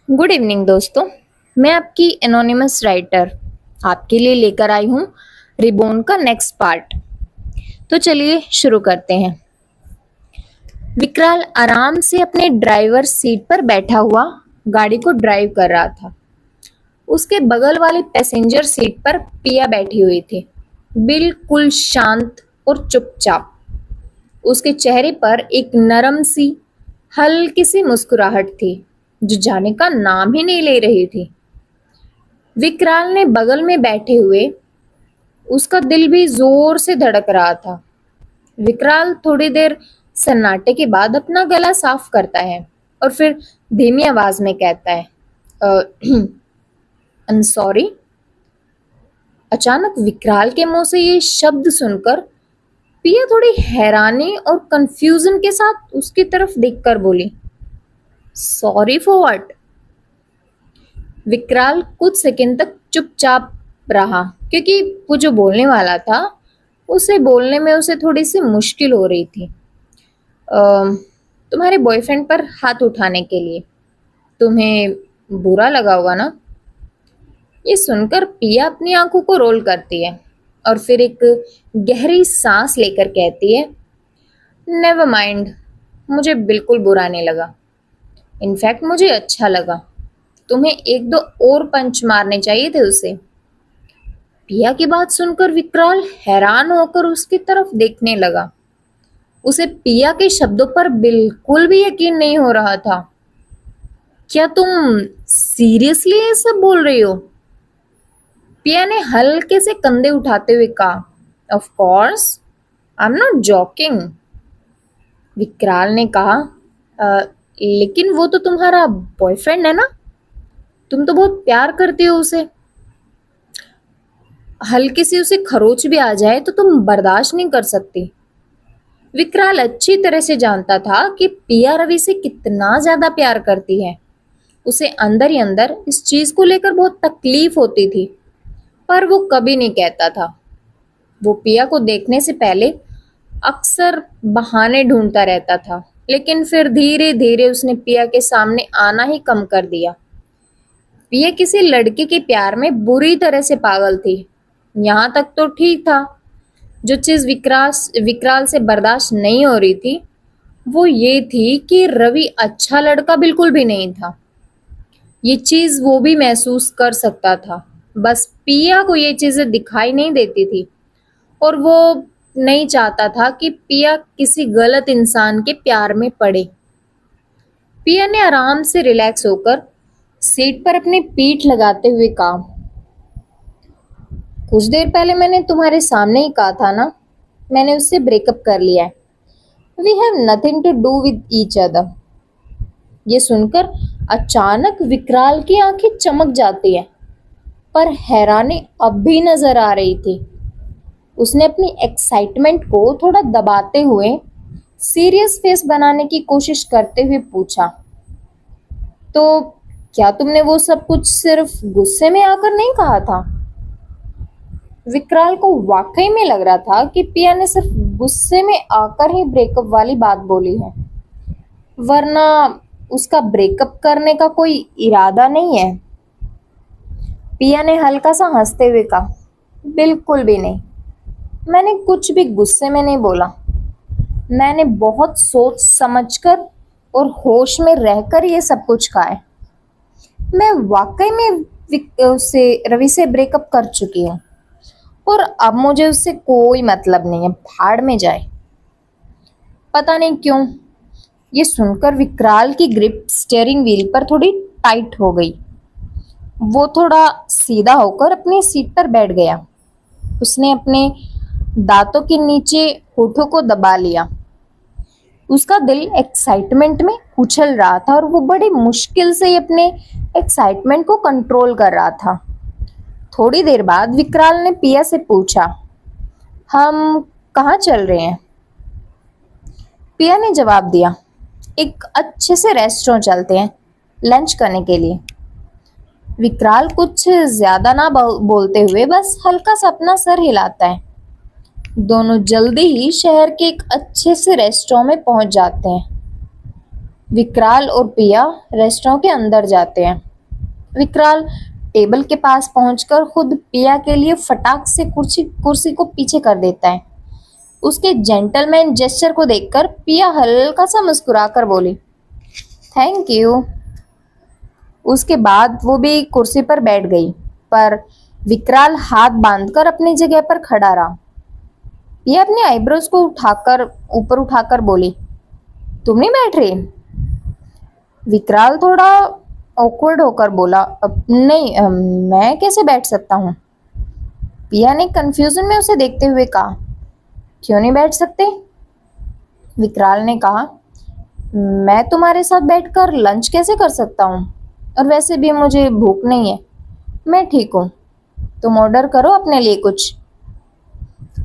Good evening दोस्तों। मैं आपकी एनोनिमस राइटर आपके लिए लेकर आई हूँ रिबोन का नेक्स्ट पार्ट। तो चलिए शुरू करते हैं। विकराल आराम से अपने ड्राइवर सीट पर बैठा हुआ गाड़ी को ड्राइव कर रहा था। उसके बगल वाली पैसेंजर सीट पर पिया बैठी हुई थी, बिल्कुल शांत और चुपचाप। उसके चेहरे पर एक नरम सी हल्की सी मुस्कुराहट थी जो जाने का नाम ही नहीं ले रही थी। विकराल ने बगल में बैठे हुए उसका दिल भी जोर से धड़क रहा था। विकराल थोड़ी देर सन्नाटे के बाद अपना गला साफ करता है और फिर धीमी आवाज में कहता है, आई सॉरी। अचानक विकराल के मुंह से ये शब्द सुनकर पिया थोड़ी हैरानी और कंफ्यूजन के साथ उसकी तरफ देखकर बोली, सॉरी फॉर व्हाट? विकराल कुछ सेकंड तक चुपचाप रहा क्योंकि वो जो बोलने वाला था उसे बोलने में उसे थोड़ी सी मुश्किल हो रही थी। तुम्हारे बॉयफ्रेंड पर हाथ उठाने के लिए तुम्हें बुरा लगा होगा ना? ये सुनकर पिया अपनी आंखों को रोल करती है और फिर एक गहरी सांस लेकर कहती है, नेवर माइंड, मुझे बिल्कुल बुरा नहीं लगा। इनफैक्ट मुझे अच्छा लगा। तुम्हें एक दो और पंच मारने चाहिए थे उसे। पिया की बात सुनकर विकराल हैरान होकर उसकी तरफ देखने लगा। उसे पिया के शब्दों पर बिल्कुल भी यकीन नहीं हो रहा था। क्या तुम सीरियसली ये सब बोल रही हो? पिया ने हल्के से कंधे उठाते हुए कहा, of course, I am not joking. विकराल ने कहा, लेकिन वो तो तुम्हारा बॉयफ्रेंड है ना? तुम तो बहुत प्यार करती हो उसे। हल्की सी उसे खरोच भी आ जाए तो तुम बर्दाश्त नहीं कर सकती। विकराल अच्छी तरह से जानता था कि पिया रवि से कितना ज्यादा प्यार करती है। उसे अंदर ही अंदर इस चीज को लेकर बहुत तकलीफ होती थी, पर वो कभी नहीं कहता था। वो पिया को देखने से पहले अक्सर बहाने ढूंढता रहता था, लेकिन फिर धीरे धीरे उसने पिया के सामने आना ही कम कर दिया। पिया किसी लड़के के प्यार में बुरी तरह से पागल थी। यहाँ तक तो ठीक था। जो चीज विकराल से बर्दाश्त नहीं हो रही थी वो ये थी कि रवि अच्छा लड़का बिल्कुल भी नहीं था। ये चीज वो भी महसूस कर सकता था, बस पिया को ये चीजें दिखाई नहीं देती थी और वो नहीं चाहता था कि पिया किसी गलत इंसान के प्यार में पड़े। पिया ने आराम से रिलैक्स होकर सीट पर अपनी पीठ लगाते हुए कहा, कुछ देर पहले मैंने तुम्हारे सामने ही कहा था ना, मैंने उससे ब्रेकअप कर लिया है। We have nothing to do with each other. ये सुनकर अचानक विकराल की आंखें चमक जाती है, पर हैरानी अब भी नजर आ रही थी। उसने अपनी एक्साइटमेंट को थोड़ा दबाते हुए सीरियस फेस बनाने की कोशिश करते हुए पूछा, तो क्या तुमने वो सब कुछ सिर्फ गुस्से में आकर नहीं कहा था? विकराल को वाकई में लग रहा था कि पिया ने सिर्फ गुस्से में आकर ही ब्रेकअप वाली बात बोली है, वरना उसका ब्रेकअप करने का कोई इरादा नहीं है। पिया ने हल्का सा हंसते हुए कहा, बिल्कुल भी नहीं। मैंने कुछ भी गुस्से में नहीं बोला। मैंने बहुत सोच समझकर और होश में रहकर ये सब कुछ कहा है। मैं वाकई में रवि से ब्रेकअप कर चुकी हूँ और अब मुझे उससे कोई मतलब नहीं है, भाड़ में जाए। पता नहीं क्यों ये सुनकर विकराल की ग्रिप स्टीयरिंग व्हील पर थोड़ी टाइट हो गई। वो थोड़ा सीधा होकर अपनी सीट पर बैठ गया। उसने अपने दांतों के नीचे होठों को दबा लिया। उसका दिल एक्साइटमेंट में उछल रहा था और वो बड़ी मुश्किल से अपने एक्साइटमेंट को कंट्रोल कर रहा था। थोड़ी देर बाद विकराल ने पिया से पूछा, हम कहाँ चल रहे हैं? पिया ने जवाब दिया, एक अच्छे से रेस्टोरेंट चलते हैं लंच करने के लिए। विकराल कुछ ज्यादा ना बोलते हुए बस हल्का सा अपना सर हिलाता है। दोनों जल्दी ही शहर के एक अच्छे से रेस्टोरेंट में पहुंच जाते हैं। विकराल और पिया रेस्टोरेंट के अंदर जाते हैं। विकराल टेबल के पास पहुंचकर खुद पिया के लिए फटाक से कुर्सी कुर्सी को पीछे कर देता है। उसके जेंटलमैन जेस्चर को देखकर पिया हल्का सा मुस्कुराकर बोली, थैंक यू। उसके बाद वो भी कुर्सी पर बैठ गई, पर विकराल हाथ बांधकर अपनी जगह पर खड़ा रहा। पिया अपनी आईब्रोज को ऊपर उठाकर बोली, तुम नहीं बैठ रही? विकराल थोड़ा ऑकवर्ड होकर बोला, नहीं, मैं कैसे बैठ सकता हूँ? पिया ने कंफ्यूजन में उसे देखते हुए कहा, क्यों नहीं बैठ सकते? विकराल ने कहा, मैं तुम्हारे साथ बैठकर लंच कैसे कर सकता हूँ? और वैसे भी मुझे भूख नहीं है, मैं ठीक हूँ। तुम ऑर्डर करो अपने लिए कुछ।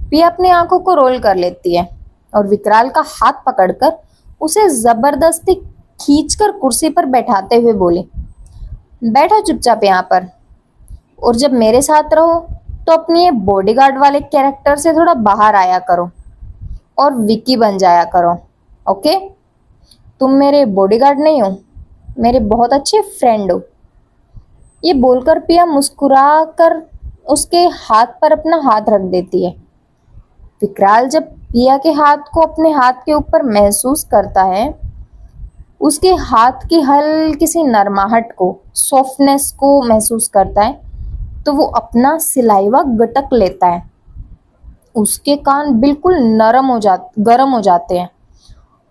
पिया अपनी आंखों को रोल कर लेती है और विकराल का हाथ पकड़कर उसे जबरदस्ती खींचकर कुर्सी पर बैठाते हुए बोली, बैठो चुपचाप यहाँ पर, और जब मेरे साथ रहो तो अपनी ये बॉडीगार्ड वाले कैरेक्टर से थोड़ा बाहर आया करो और विकी बन जाया करो, ओके? तुम मेरे बॉडीगार्ड नहीं हो, मेरे बहुत अच्छे फ्रेंड हो। ये बोलकर पिया मुस्कुरा कर उसके हाथ पर अपना हाथ रख देती है। विकराल जब पिया के हाथ को अपने हाथ के ऊपर महसूस करता है, उसके हाथ की हल्की सी नरमाहट को, सॉफ्टनेस को महसूस करता है, तो वो अपना सिलाइवा गटक लेता है। उसके कान बिल्कुल गर्म हो जाते हैं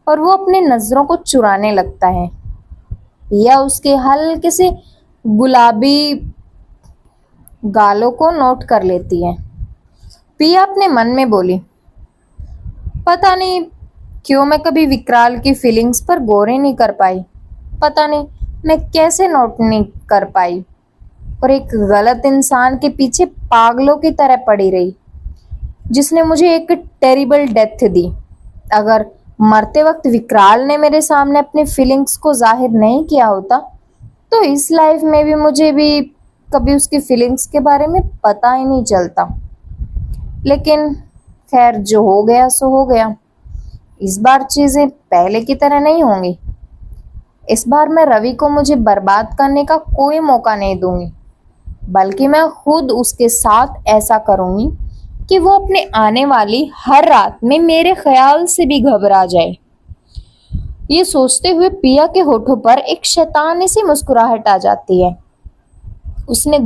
और वो अपनी नजरों को चुराने लगता है। पिया उसके हल्के से गुलाबी गालों को नोट कर लेती है। पिया अपने मन में बोली, पता नहीं क्यों मैं कभी विकराल की फीलिंग्स पर गौर ही नहीं कर पाई। पता नहीं मैं कैसे नोट नहीं कर पाई और एक गलत इंसान के पीछे पागलों की तरह पड़ी रही, जिसने मुझे एक टेरिबल डेथ दी। अगर मरते वक्त विकराल ने मेरे सामने अपनी फीलिंग्स को जाहिर नहीं किया होता, तो इस लाइफ में भी मुझे भी कभी उसकी फीलिंग्स के बारे में पता ही नहीं चलता। लेकिन खैर, जो हो गया सो हो गया। इस बार चीजें पहले की तरह नहीं होंगी। इस बार मैं रवि को मुझे बर्बाद करने का कोई मौका नहीं दूंगी, बल्कि मैं खुद उसके साथ ऐसा करूंगी कि वो अपने आने वाली हर रात में मेरे ख्याल से भी घबरा जाए। ये सोचते हुए पिया के होठों पर एक शैतानी सी मुस्कुराहट आ जाती है। उसने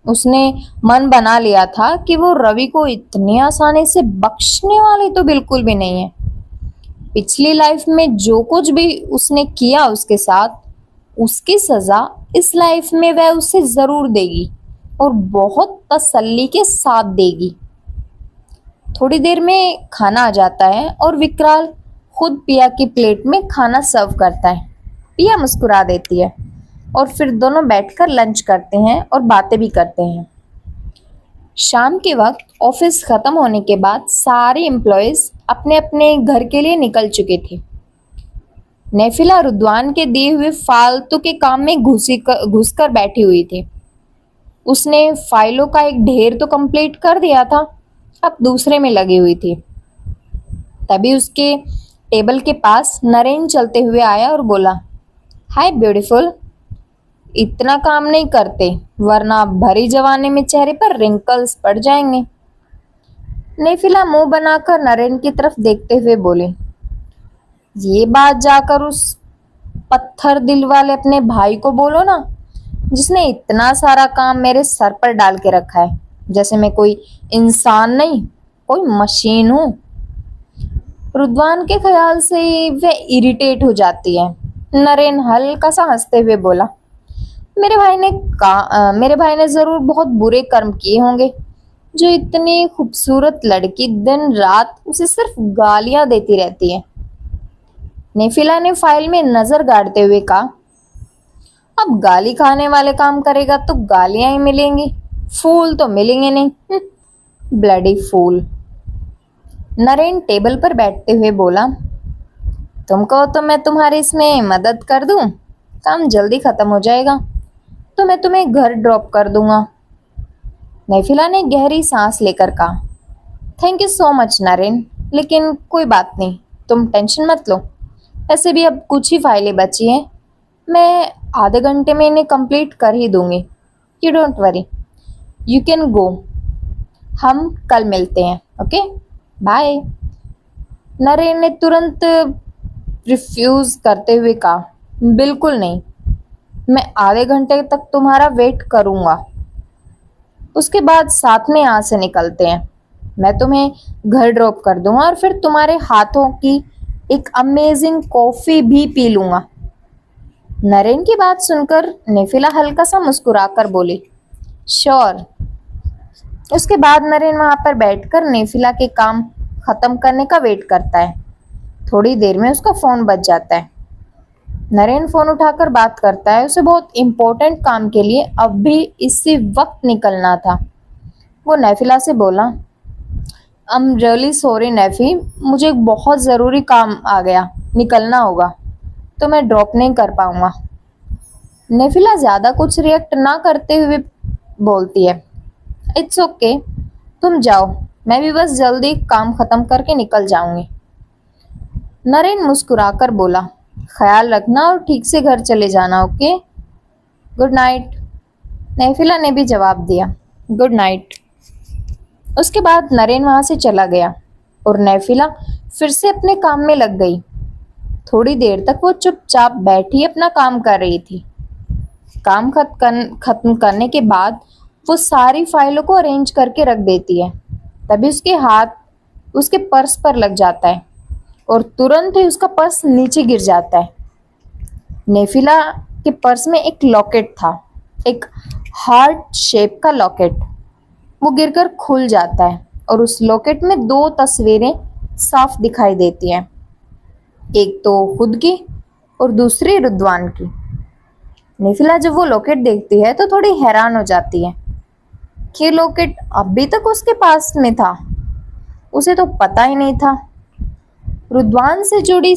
उसने मन बना लिया था कि वो रवि को इतनी आसानी से बख्शने वाली तो बिल्कुल भी नहीं है। पिछली लाइफ में जो कुछ भी उसने किया उसके साथ, उसकी सजा इस लाइफ में वह उसे जरूर देगी और बहुत तसल्ली के साथ देगी। थोड़ी देर में खाना आ जाता है और विकराल खुद पिया की प्लेट में खाना सर्व करता है। पिया मुस्कुरा देती है और फिर दोनों बैठकर लंच करते हैं और बातें भी करते हैं। शाम के वक्त ऑफिस खत्म होने के बाद सारे एम्प्लॉयज अपने अपने घर के लिए निकल चुके थे। नेफिला रुद्वान के दिए हुए फालतू के काम में घुसकर बैठी हुई थी। उसने फाइलों का एक ढेर तो कंप्लीट कर दिया था, अब दूसरे में लगी हुई थी। तभी उसके टेबल के पास नरेन चलते हुए आया और बोला, हाय ब्यूटीफुल, इतना काम नहीं करते वरना भरी जवानी में चेहरे पर रिंकल्स पड़ जाएंगे। नेफिला मुंह बनाकर नरेन की तरफ देखते हुए बोली, ये बात जाकर उस पत्थर दिल वाले अपने भाई को बोलो ना, जिसने इतना सारा काम मेरे सर पर डाल के रखा है, जैसे मैं कोई इंसान नहीं, कोई मशीन हूं। रुद्वान के ख्याल से वह इरिटेट हो जाती है। नरेन हल्का सा हंसते हुए बोला, मेरे भाई ने जरूर बहुत बुरे कर्म किए होंगे, जो इतनी खूबसूरत लड़की दिन रात उसे सिर्फ गालियां देती रहती है। नेफिला ने फाइल में नजर गाड़ते हुए कहा, अब गाली खाने वाले काम करेगा तो गालियां ही मिलेंगी, फूल तो मिलेंगे नहीं। Bloody fool. नरेन टेबल पर बैठते हुए बोला, तुम कहो तो मैं तुम्हारी इसमें मदद कर दूं, काम जल्दी खत्म हो जाएगा, तो मैं तुम्हें घर ड्रॉप कर दूंगा। नेफिला ने गहरी सांस लेकर कहा, thank you so much Naren, लेकिन कोई बात नहीं, तुम टेंशन मत लो, ऐसे भी अब कुछ ही फाइलें बची हैं, मैं आधे घंटे में इन्हें कंप्लीट कर ही दूंगी। You don't worry, you can go. हम कल मिलते हैं, ओके, बाय। नरेन ने तुरंत रिफ्यूज करते हुए कहा, बिल्कुल नहीं, मैं आधे घंटे तक तुम्हारा वेट करूंगा। उसके बाद साथ में यहाँ से निकलते हैं। मैं तुम्हें घर ड्रॉप कर दूंगा और फिर तुम्हारे हाथों की एक अमेजिंग कॉफी भी पी लूंगा। नरेन की बात सुनकर नेफिला हल्का सा मुस्कुराकर बोली, श्योर। उसके बाद नरेन वहां पर बैठकर नेफिला के काम खत्म करने का वेट करता है। थोड़ी देर में उसका फोन बज जाता है। नरेन फोन उठाकर बात करता है। उसे बहुत इंपॉर्टेंट काम के लिए अब भी इसी वक्त निकलना था। वो नेफिला से बोला, I am really sorry nephew, मुझे एक बहुत ज़रूरी काम आ गया, निकलना होगा, तो मैं ड्रॉप नहीं कर पाऊंगा। नेफिला ज़्यादा कुछ रिएक्ट ना करते हुए बोलती है, इट्स ओके, तुम जाओ, मैं भी बस जल्दी काम खत्म करके निकल जाऊंगी। नरेन मुस्कुराकर बोला, ख्याल रखना और ठीक से घर चले जाना, ओके, गुड नाइट। नेफिला ने भी जवाब दिया, गुड नाइट। उसके बाद नरेन वहां से चला गया और नेफिला फिर से अपने काम में लग गई। थोड़ी देर तक वो चुपचाप बैठी अपना काम कर रही थी। काम खत्म करने के बाद वो सारी फाइलों को अरेंज करके रख देती है। तभी उसके हाथ उसके पर्स पर लग जाता है और तुरंत ही उसका पर्स नीचे गिर जाता है। नेफिला के पर्स में एक लॉकेट था, एक हार्ट शेप का लॉकेट। वो गिरकर खुल जाता है और उस लॉकेट में दो तस्वीरें साफ दिखाई देती हैं, एक तो खुद की और दूसरी रुद्वान की। नेफिला जब वो लॉकेट देखती है तो थोड़ी हैरान हो जाती है कि लॉकेट अभी तक उसके पास में था, उसे तो पता ही नहीं था। रुद्वान से जुड़ी